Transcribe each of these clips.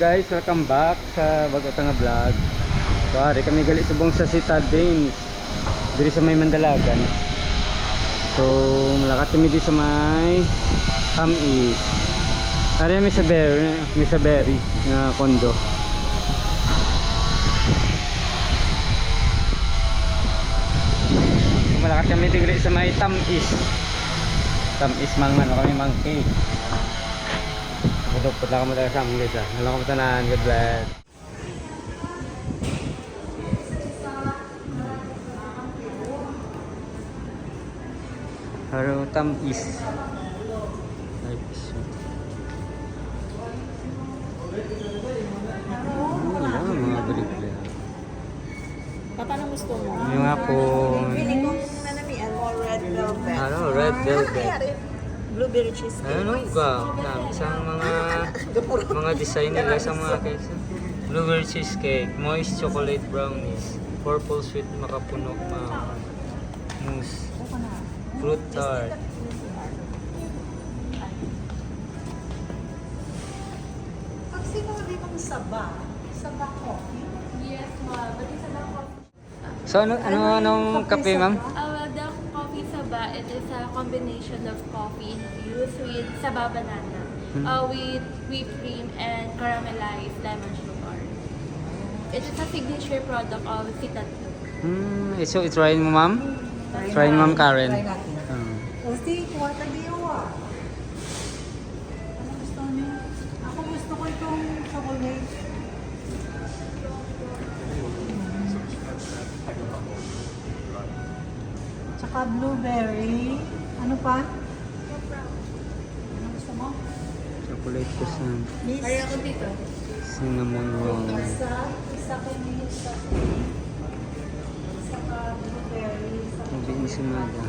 guys, welcome back sa bago nga vlog. Pare kami gali subong sa Citadines diri sa may Mandalagan. So malakat kami di sa may Tamis. Ari may sa Berry na kondo. Malakat kami diri sa may Tamis. Tamis mang ano kami mangki. Budok pala kamo talaga sa among guys. Hello kamo tanan, God bless. Haro Tamis. Mga balik-balik. Paano gusto mo? Yung nga po. Pili kong nanamian mo red velvet. Ano, red velvet. Blueberry cheesecake. Ano ba? Isang mga design nila sa mga cakes. Blueberry cheesecake, moist chocolate brownies, purple sweet makapuno mousse, fruit tart. Pag sinabi mong saba coffee? Yes, ma'am. But it's a coffee. So anong kape, ma'am? The coffee saba, it is a combination of coffee infused with saba banana, with whipped cream and caramelized lemon sugar. It is a signature product of Citadines. So i-try mo, ma'am? Try mo, ma'am Karen. Try natin. Kasi, kuha tayo Ano gusto niyo? Ako gusto ko itong chocolate. Tsaka blueberry. Ano pa? Ano gusto mo? Chocolate croissant, Miss? Kaya ako dito. cinnamon roll. Isa kay Miss. Saka blueberry. Hindi ensimada.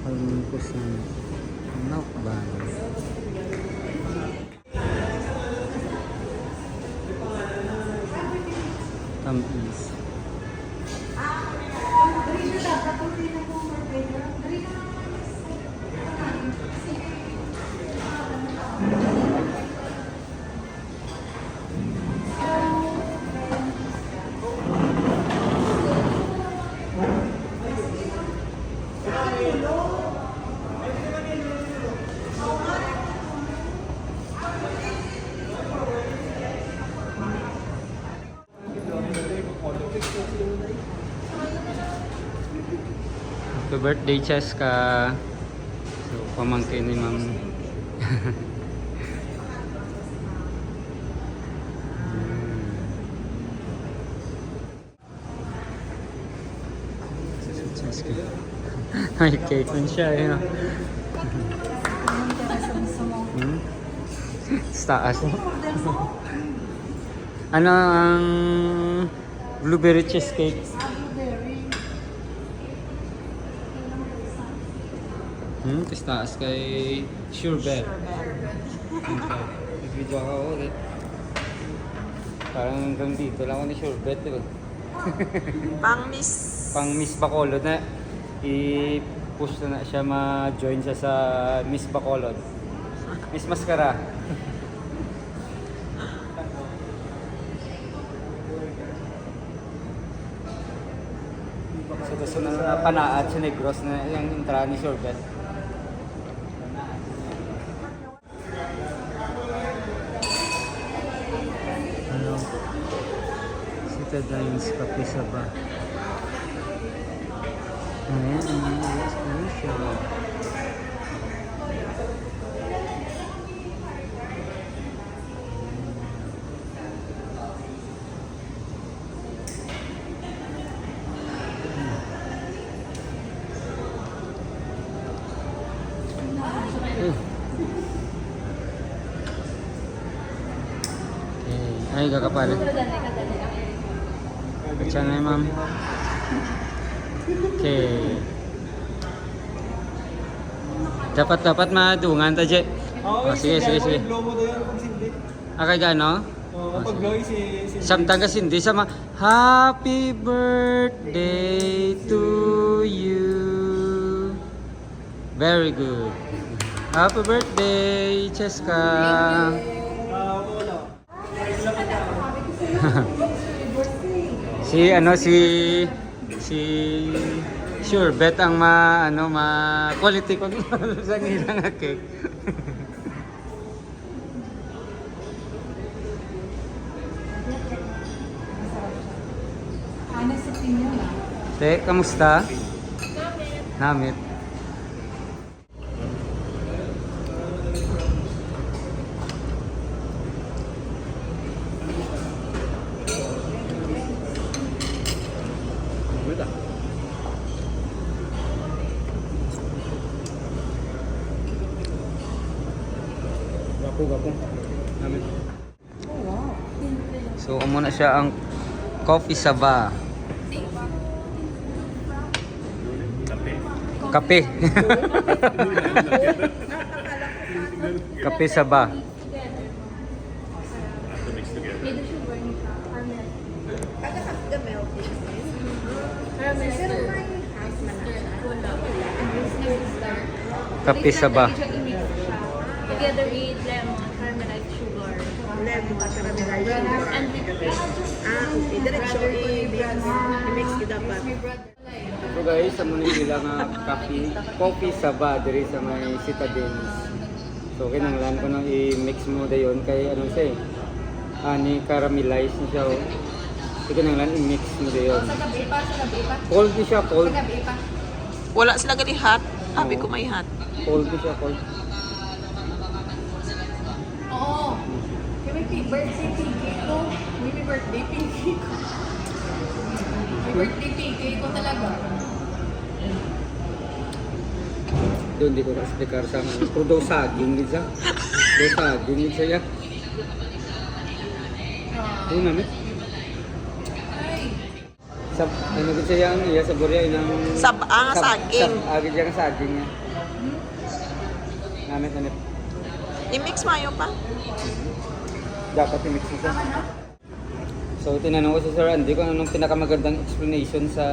Almond croissant. Milk bar. Tamis. Happy birthday, Cheska. So, pamangkin ni ma'am. Cheska. Ay, cake man siya eh. Sa taas. Ano ang blueberry cheesecake? Tapos taas kay Surebet. Nag-video ako ulit. Parang hanggang dito lang ako ni Surebet, diba? Pang Miss Bacolod na. I-push na siya ma-join siya sa Miss Bacolod. Miss Mascara. So, tapos na panaat sa Negros na yung entrada ni Surebet. Citadines Kape Saba. Ayan, explanation. Ay, kakapalit. Baca na ma'am. Okay. Dapat madungan ta, Je. Oh, sige. Akay gano? Pag glowy si Samtang kasi hindi sama. Happy birthday to you. Very good. Happy birthday, Cheska. wala. Si sure bet ang quality ko sa nila nga cake. Honestly nyo na. Te, kamusta? Namit. Gapo. Namit. Oh, wow. So, muna siya ang coffee saba. Kape. Kape saba. May the sugar niya siya. Caramel. The milk is Caramel. pero may half na lang siya. Wala. Stir. Kape saba. I-mix siya. Together with lemon, caramelized sugar. Lemon, caramelized sugar. And with Okay. Diretso i-mix ko dapat. So guys, sa muna nila nga coffee saba diri sa may Citadines. So kinanglan ko nang i-mix mo dayon kay ano siya eh. Ani caramelize na siya oh. So kinanglan i-mix mo dayon. Sa gabi pa. Cold di siya, cold. Sa gabi pa. Wala sila gali hot. Sabi ko may hot. Cold di siya, cold. Oo. Kaya may birthday pinky ko. May birthday pinky ko. May birthday pinky ko talaga. Doon di ko na-explicar sa ano. Pero daw saging din siya. Daw saging din siya. Doon namin. Ay. Sa ano din siya ang iya sa Borea ng Saging. Agi diya ang saging niya. Namit. I-mix mayo pa. Dapat i-mix mo siya. So tinanong ko si Sir Andy kung anong pinakamagandang explanation sa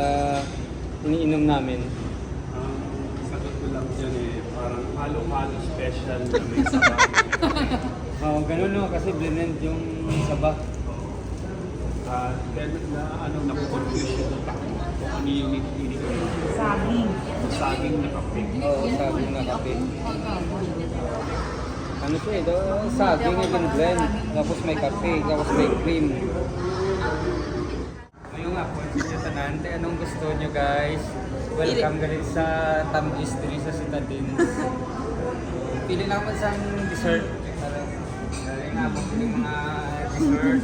iniinom namin. Sagot ko lang dyan parang halo-halo special na may sabaw. Oo, ganun no, kasi blended yung saba. Then nakukonfuse yung takbo kung ano yung hindi ko. Saging. Saging na kape. Oo, saging na kape. Ano siya eh, saging na blend. Tapos may kape, tapos may cream. Ngayon nga po, sa tanan, anong gusto nyo guys? Welcome galit sa Tamgis diri sa Citadines. Pili lang mo sa dessert. Dahil nga po, pili mga dessert.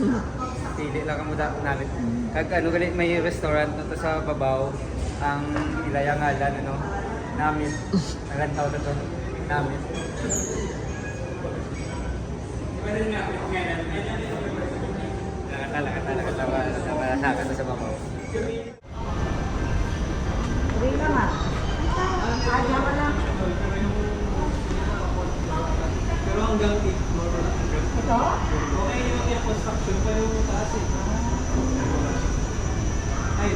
Pili lang mo namin. Kag ano galit may restaurant na to sa Babaw. Ang ilayang ngalan, ano? Namin. Nalantaw na to. Namin. Talaga sa Babaw. Hindi naman. Ayaw mo lang. Pero hanggang 8 more na. Ito? Okay yung construction pa yung taas eh. Ay,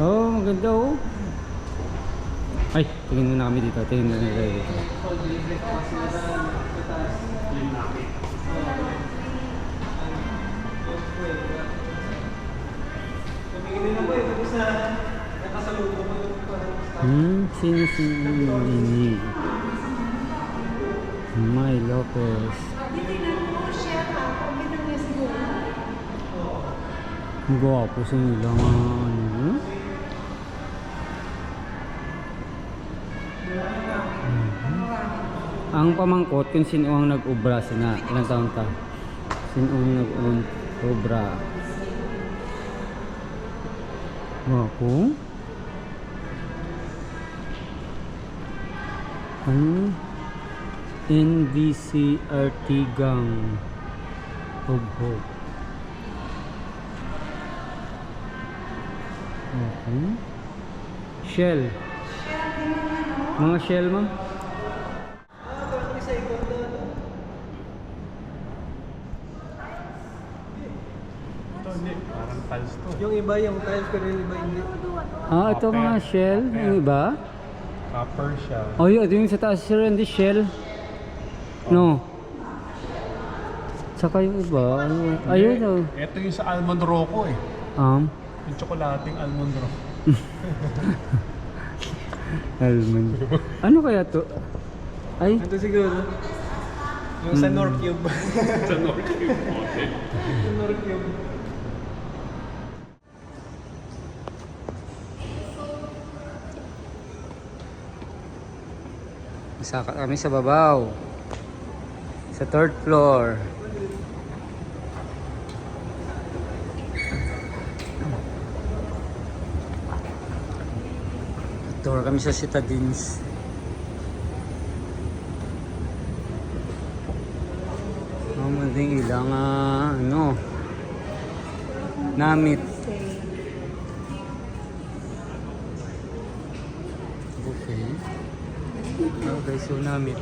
Oh, maganda oh. Ay, tingin na kami dito. Tingin na nila dito. Sino si Nini? May Lopez. Titignan mo siya ha. Pagkitan niya siguro. Ang gwapo sa nila nga ano. Ang pamangkot kung sino ang nag-ubra sina. Ilang taon ka? Sino ang nag-ubra? Gwapo? Ano? NVCRT Gang of Hope. Okay. Shell. Mga shell mo? tiles to. Yung iba, yung tiles pero yung iba hindi. Ah, ito mga shell. Yung iba. Copper siya. Oh, yun. Ito yung sa taas sir, hindi shell. No. Tsaka yung iba. Ano? Ayun oh. Ito yung sa almond rocco eh. Yung tsokolating almond rocco. Almond. Ano kaya to? Ay, Ito siguro. Yung sa North Cube. Sa North Cube Hotel. Yung North Cube. masaka kami sa babaw. Sa third floor. Tour kami sa Citadines. Mamading ilang ano namit. Okay. Okay, so namit.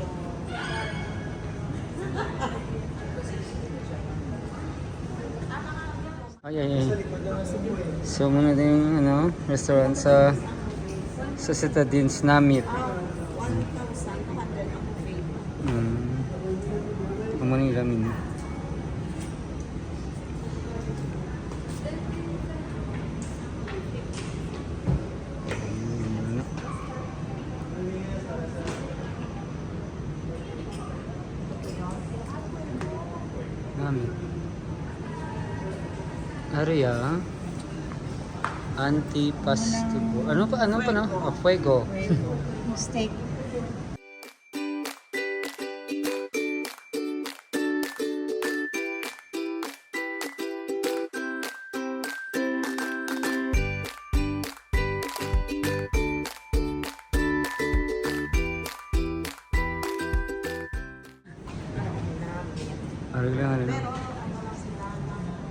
Ay. So muna din ano, restaurant sa Citadines namit. 1,200 ang favorite. Ang muna yung lamin. Namit. Area antipastibo. Ano pa no? A fuego. Steak. Ano?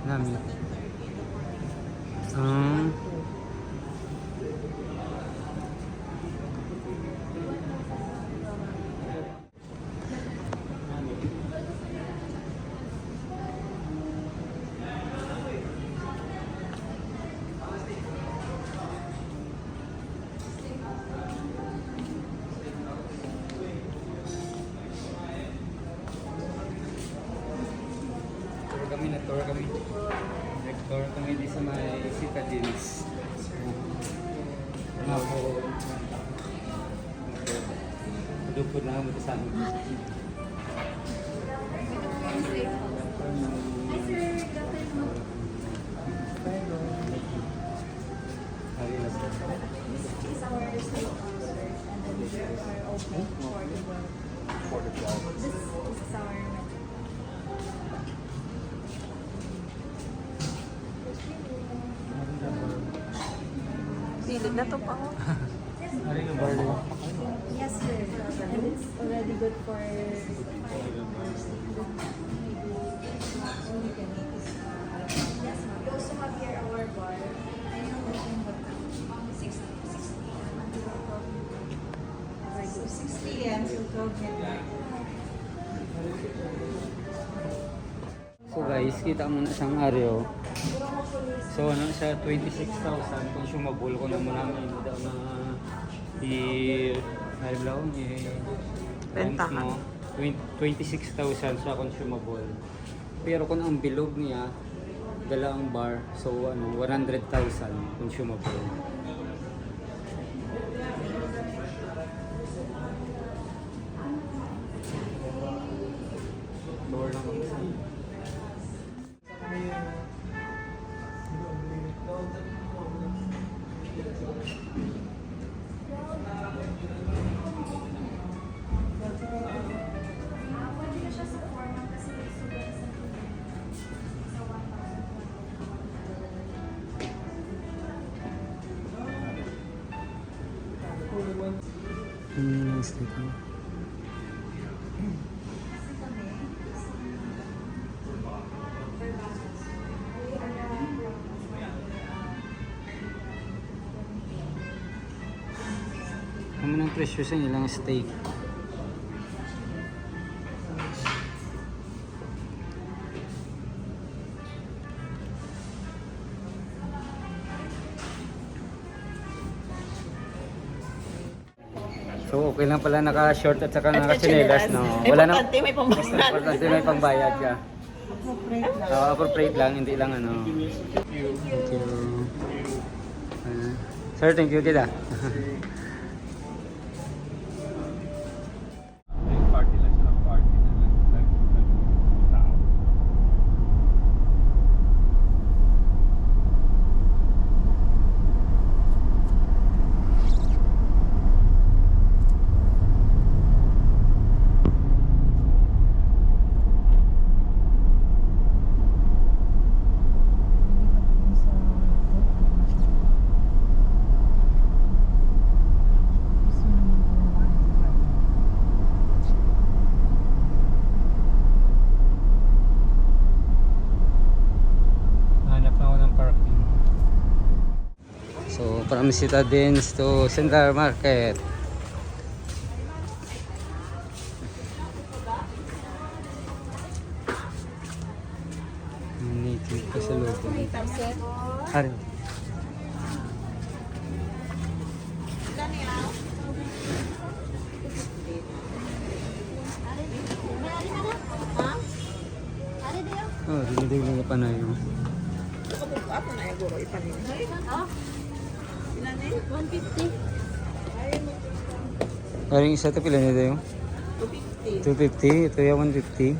Namit. Tour kami. Nag-tour kami di sa may Citadines. Ano po? Dupod na kami sa amin. Pilit na to pa. Yes, sir. And it's already good for... Yes, ma'am. We also have here our bar. I know that in the 60 So 60 and till 12 midnight. So guys, kita mo na isang areo. So ano siya 26,000 consumable ko naman namin daw na Rentahan. mo 26,000 sa consumable. Pero kung ang bilog niya dala ang bar, so ano 100,000 consumable. Lower lang kami sa sticker. Ano ng presyo sa ilang steak? So okay lang pala naka-short at saka naka-chinelas, no? Wala nang Importante, may pambayad. importante may pangbayad ka. Appropriate lang, hindi lang ano. Thank you. Sir, thank you kita. Yung party lang siya, party na tao. Hanap na ako ng parking. So, from Citadines to Central Market. Native pa sa loob. Ano? Oh, dinidig na pa na yun. Ako na yung guro, ipanin. Ilan eh? 150. Parang isa ito pila nito yung? 250. 250. Ito yung 150.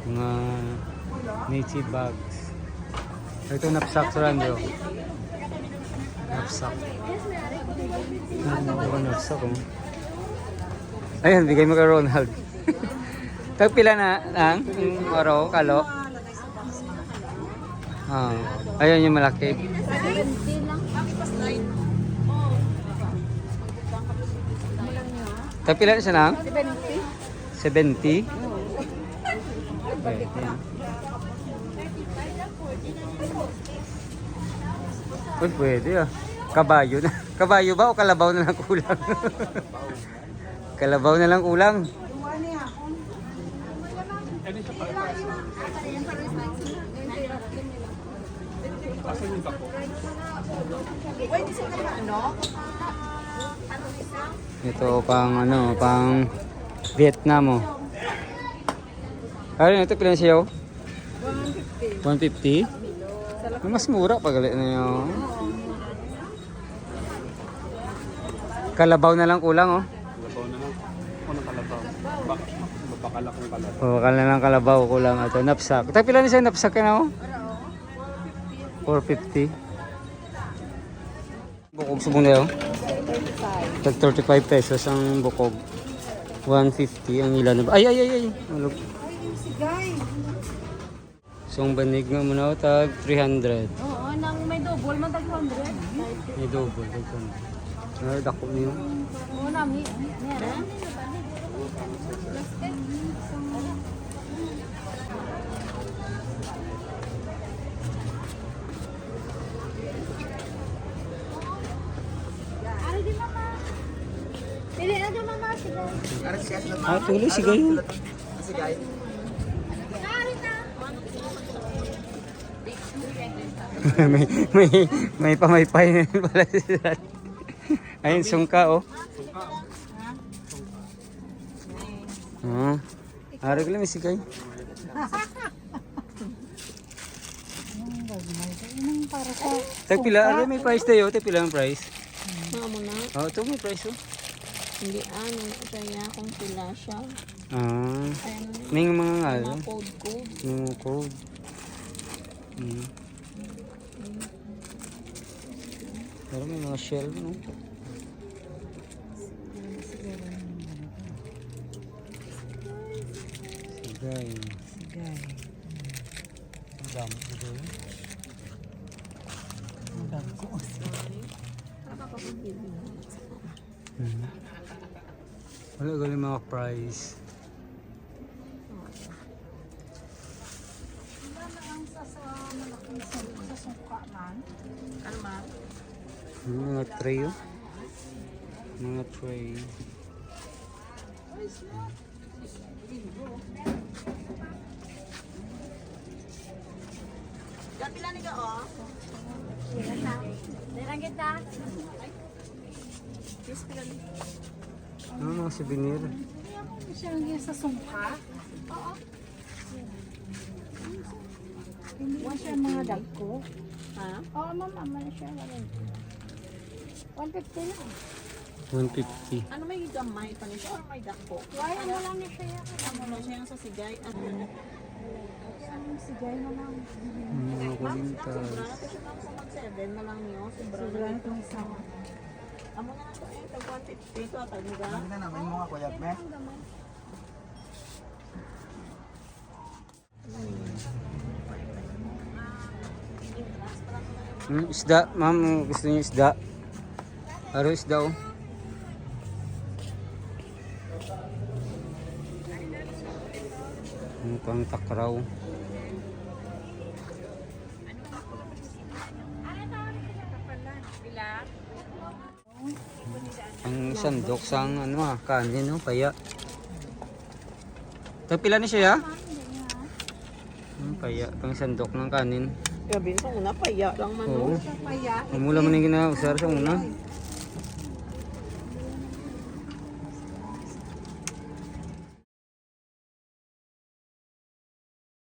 Mga native bags. Ito knapsack sa rando. Knapsack. Ano ba knapsack oh? Ayan, bigay mo kay Ronald. Tagpila na lang yung oro, kalo. Ah, ayan yung malaki. 70 lang. Tagpila na siya lang? 70. 70? Pwede. Uy, pwede ah. Kabayo na. Kabayo ba o kalabaw na lang kulang? Kalabaw na lang kulang. Ito pang ano, pang Vietnam oh. Ano ito pila siya? 150. 150? Mas mura pag gali na yun. Kalabaw na lang kulang oh. Kalabaw na lang. Ano kalabaw? Mapakalak ng kalabaw. Oh, kala lang kalabaw kulang ito. Knapsack. Ito pila na siya knapsack na oh. 450. Bukog subong na yun. Tag 35 pesos ang bukog. 150 ang ilan. Ay. Malug. So ang banig nga muna tag 300. Oo, nang may double, matag 100. May double. Ano dako niyo? Oo, nami. Meron. Pili na dyan mama sila. Ah, tuloy sige yun. may pamaypay na yun pala sila. Ayun, sungka oh. Ah, ari ko lang may sigay. Tagpila, ari may price tayo, tagpila ang price. Mga mo na. Oh, ito may price oh. Hindi ano, kaya kung pila siya. Ah, Ayan, may mga nga mga code. yung code. Hmm. Pero may mga shell no. Sigay. Ang dami ito yun. Wala galing mga price. Ano ma? Mga tray oh. Mga tray. Yan pila ni ka, oh. Meron kita. Yes, pila ni. Ano mga souvenir? Siya yung sa sungka? Hindi siya mga dagko. Ha? Oo, mama, na siya. 150 lang. 150. Ano may gamay pa ni siya or may dako? Why, ano lang niya siya? Ano na siya yung sa sigay? Ano? Sigay na lang. Mga Ma'am, kulintas. sobra na to siya lang sa mag-7 na lang niyo. Sobra Siguro na. itong isa. Amo na to eh, tag 150 to, tag mga. Isda, ma'am, gusto niyo isda? Aro isda oh. Pang takraw. Ang sandok sang ano kanin no, paya. Pila ni siya ya? Paya, pang sandok ng kanin. Gabi sa una, paya lang man no. Oo. Mula man yung ginausar sa una.